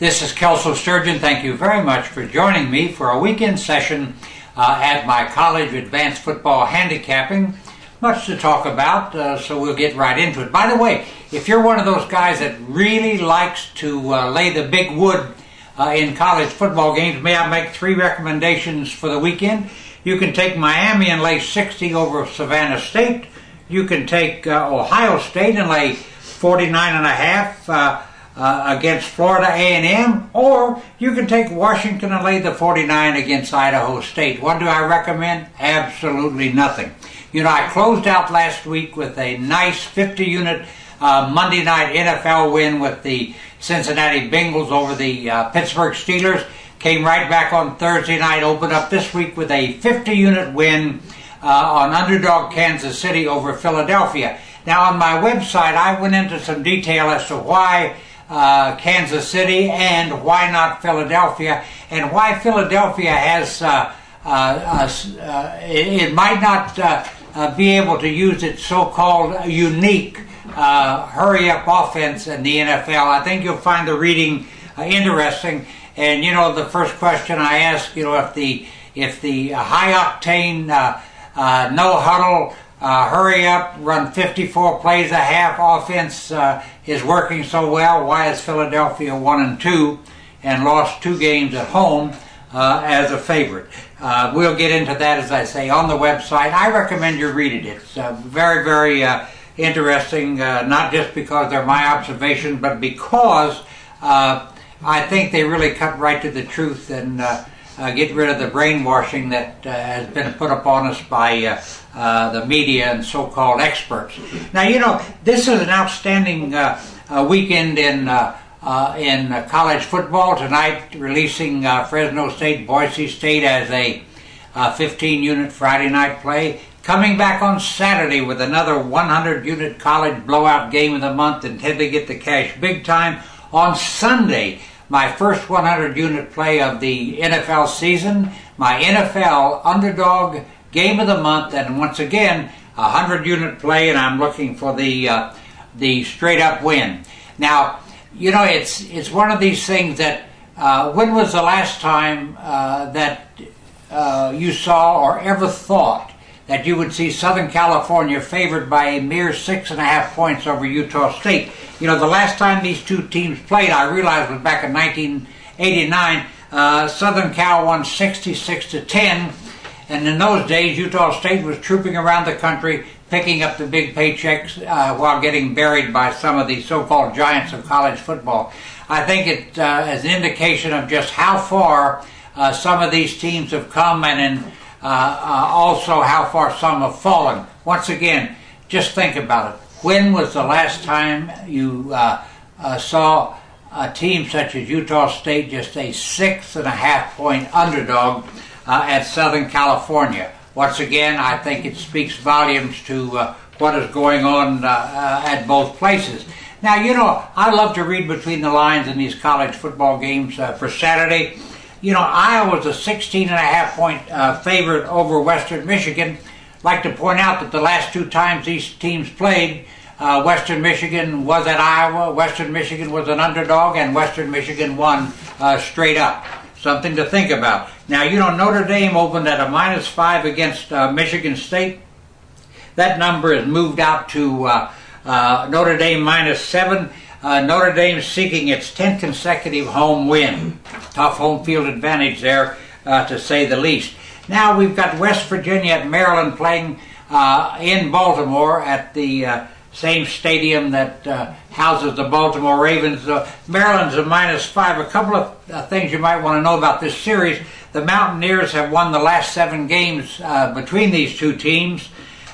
This is Kelso Sturgeon. Thank you very much for joining me for a weekend session at my college advanced football handicapping. Much to talk about, so we'll get right into it. By the way, if you're one of those guys that really likes to lay the big wood in college football games, may I make 3 recommendations for the weekend? You can take Miami and lay 60 over Savannah State. You can take Ohio State and lay 49.5 against Florida A&M, or you can take Washington and lay the 49 against Idaho State. What do I recommend? Absolutely nothing. You know, I closed out last week with a nice 50-unit Monday night NFL win with the Cincinnati Bengals over the Pittsburgh Steelers. Came right back on Thursday night, opened up this week with a 50-unit win on underdog Kansas City over Philadelphia. Now, on my website, I went into some detail as to why Kansas City and why not Philadelphia, and why Philadelphia has it might not be able to use its so-called unique hurry-up offense in the NFL. I think you'll find the reading interesting. And you know, the first question I ask, you know, if the high-octane no huddle hurry up, run 54 plays a half offense is working so well, why is Philadelphia 1-2 and lost 2 games at home as a favorite? We'll get into that, as I say, on the website. I recommend you read it. It's very, very interesting, not just because they're my observations, but because I think they really cut right to the truth and get rid of the brainwashing that has been put upon us by the media and so-called experts. Now, you know, this is an outstanding weekend in college football. Tonight, releasing Fresno State, Boise State as a 15-unit Friday night play. Coming back on Saturday with another 100-unit college blowout game of the month, intended to get the cash big time. On Sunday, my first 100-unit play of the NFL season, my NFL underdog game of the month, and once again, a 100-unit play, and I'm looking for the straight-up win. Now, you know, it's one of these things that when was the last time that you saw or ever thought that you would see Southern California favored by a mere 6.5 points over Utah State? You know, the last time these two teams played, I realized, was back in 1989. Southern Cal won 66-10, and in those days, Utah State was trooping around the country, picking up the big paychecks while getting buried by some of the so-called giants of college football. I think it is an indication of just how far some of these teams have come, and also how far some have fallen. Once again, just think about it. When was the last time you saw a team such as Utah State just a 6.5 point underdog at Southern California? Once again, I think it speaks volumes to what is going on at both places. Now, you know, I love to read between the lines in these college football games for Saturday. You know, Iowa's a 16.5 point favorite over Western Michigan. I'd like to point out that the last 2 times these teams played, Western Michigan was at Iowa, Western Michigan was an underdog, and Western Michigan won straight up. Something to think about. Now, you know, Notre Dame opened at a -5 against Michigan State. That number is moved out to Notre Dame -7. Notre Dame seeking its 10th consecutive home win. Tough home field advantage there, to say the least. Now we've got West Virginia at Maryland playing in Baltimore at the same stadium that houses the Baltimore Ravens. Maryland's a -5. A couple of things you might want to know about this series. The Mountaineers have won the last 7 games between these two teams,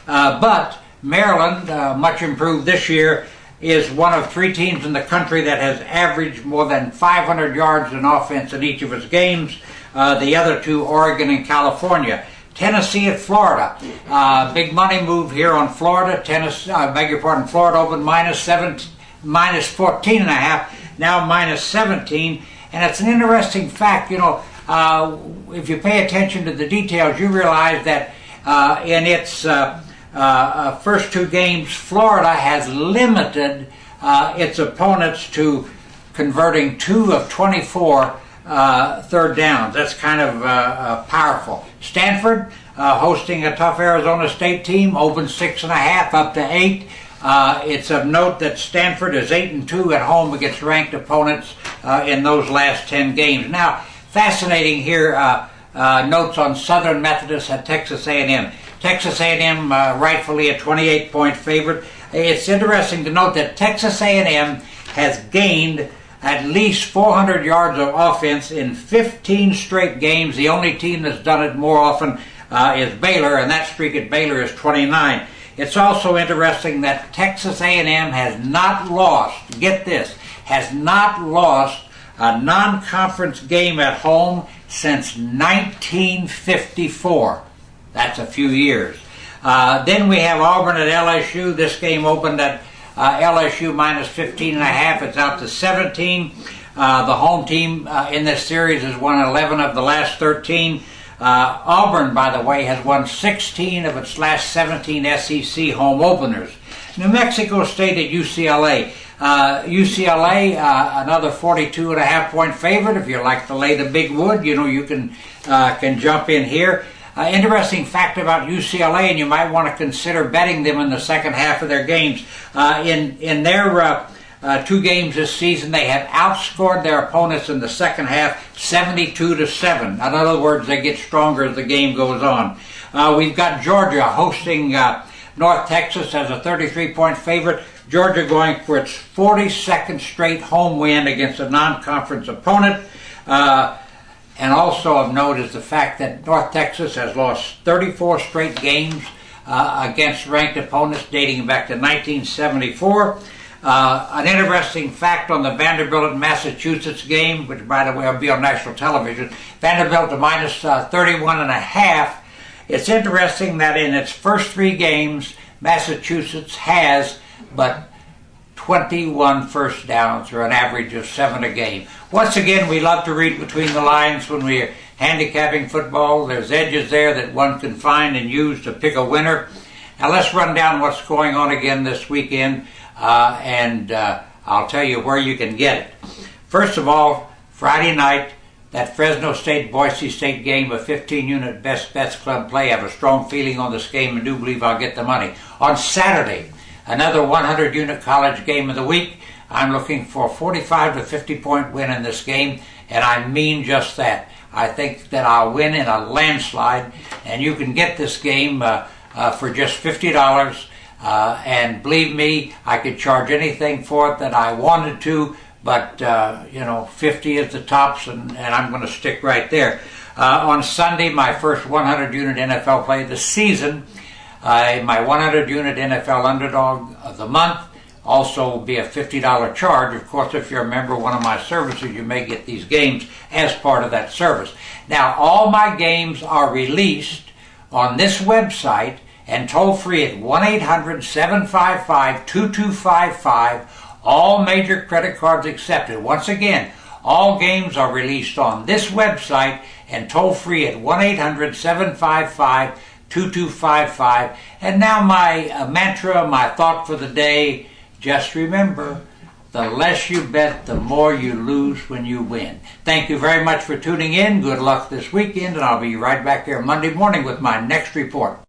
but Maryland, much improved this year, is one of 3 teams in the country that has averaged more than 500 yards in offense in each of its games. The other 2, Oregon and California. Tennessee at Florida. Big money move here on Florida. Florida opened -14.5, now -17. And it's an interesting fact, you know, if you pay attention to the details, you realize that in its first 2 games, Florida has limited its opponents to converting 2 of 24 third downs. That's kind of powerful. Stanford hosting a tough Arizona State team, opens 6.5 up to 8. It's of note that Stanford is 8-2 at home against ranked opponents in those last 10 games. Now, fascinating here, notes on Southern Methodist at Texas A&M. Texas A&M rightfully a 28-point favorite. It's interesting to note that Texas A&M has gained at least 400 yards of offense in 15 straight games. The only team that's done it more often is Baylor, and that streak at Baylor is 29. It's also interesting that Texas A&M has not lost, get this, has not lost a non-conference game at home since 1954. That's a few years. Then we have Auburn at LSU. This game opened at LSU minus 15.5. It's out to 17. The home team in this series has won 11 of the last 13. Auburn, by the way, has won 16 of its last 17 SEC home openers. New Mexico State at UCLA. UCLA, another 42.5-point favorite. If you like to lay the big wood, you know, you can jump in here. Interesting fact about UCLA, and you might want to consider betting them in the second half of their games. In their 2 games this season, they have outscored their opponents in the second half 72-7. In other words, they get stronger as the game goes on. We've got Georgia hosting North Texas as a 33-point favorite. Georgia going for its 42nd straight home win against a non-conference opponent. And also of note is the fact that North Texas has lost 34 straight games against ranked opponents dating back to 1974. An interesting fact on the Vanderbilt and Massachusetts game, which by the way will be on national television, Vanderbilt to minus 31.5. It's interesting that in its first 3 games, Massachusetts has but 21 first downs, or an average of 7 a game. Once again, we love to read between the lines when we're handicapping football. There's edges there that one can find and use to pick a winner. Now let's run down what's going on again this weekend, and I'll tell you where you can get it. First of all, Friday night, that Fresno State-Boise State game, a 15-unit Best Bets Club play. I have a strong feeling on this game and do believe I'll get the money. On Saturday, another 100-unit college game of the week. I'm looking for a 45 to 50-point win in this game, and I mean just that. I think that I'll win in a landslide, and you can get this game for just $50. And believe me, I could charge anything for it that I wanted to, but, 50 is the tops, and I'm going to stick right there. On Sunday, my first 100-unit NFL play of the season, my 100-unit NFL underdog of the month, also will be a $50 charge. Of course, if you're a member of one of my services, you may get these games as part of that service. Now, all my games are released on this website and toll free at 1-800-755-2255. All major credit cards accepted. Once again, all games are released on this website and toll free at 1-800-755-2255. And now my mantra, my thought for the day, just remember, the less you bet, the more you lose when you win. Thank you very much for tuning in. Good luck this weekend, and I'll be right back here Monday morning with my next report.